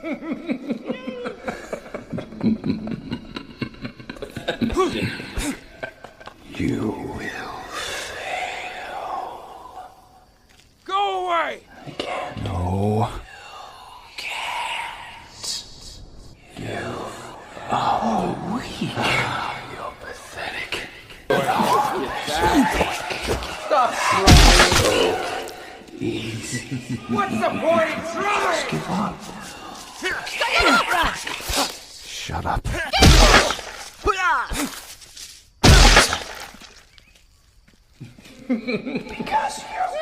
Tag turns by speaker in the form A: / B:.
A: You will fail.
B: Go away!
A: I can't. No. Can't. You are weak. You're pathetic.
B: Stop trying!
A: Easy.
B: What's the point in trying?
A: Give up. Shut up. Because you're